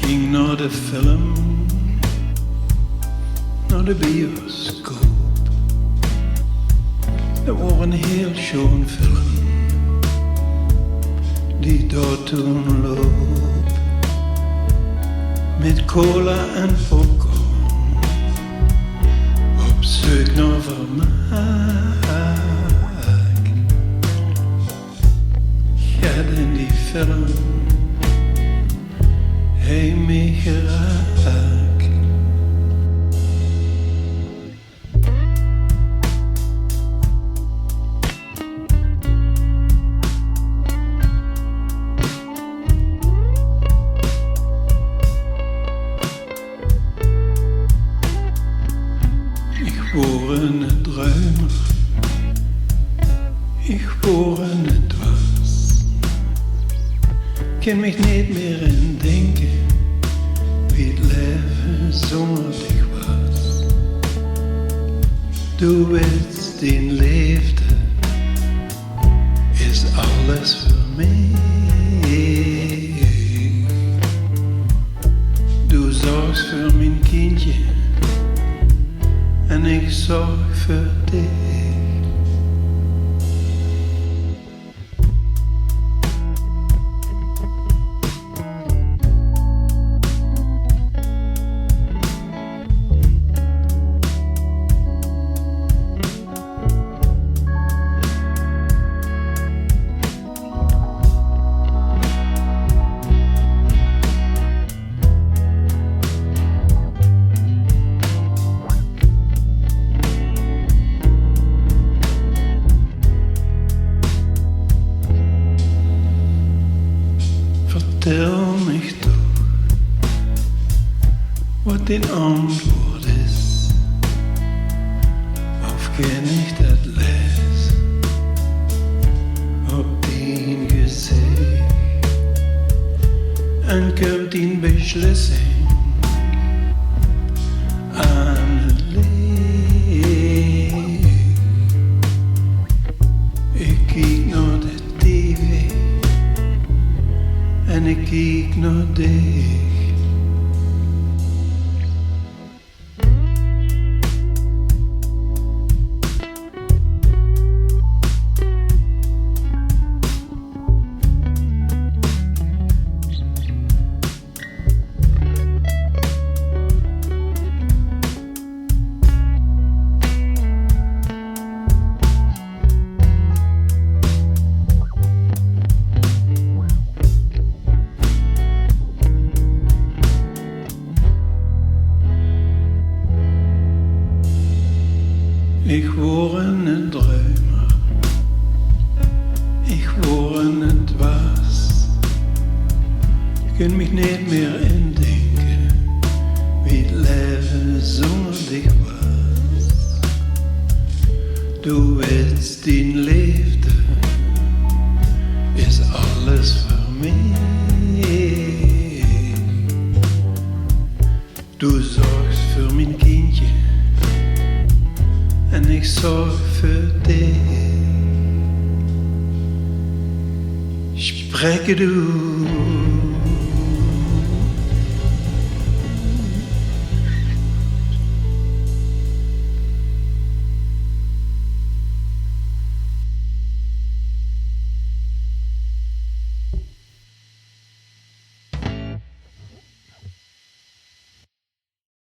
ging naar de film, naar de bioscoop. Dat was een heel schoon film, die daar toen loopt. Met cola en popcorn, op zoek naar vermaak. Gaat in die film heen mee geraakt. Ik word een druimer, ik word een dwaas. Kan mich niet meer in denken wie het leven zonder dich was. Du willst die leefde, is alles voor mij. Du zorgt voor mijn kindje en ik zorg voor dich. Vertel mich doch, wat die antwoord is, of ken ik dat les op die gezicht, en komt die beslissing aan het licht. Ik kijk naar de tv en ik kijk naar dich. Ik word een druimer, ik word een dwaas. Ik kan mich niet meer indenken wie het leven zonder dich was. Du willst die leefde, is alles voor mij. Du zorgt voor mijn kindje en ik zorg voor dich. Spreche du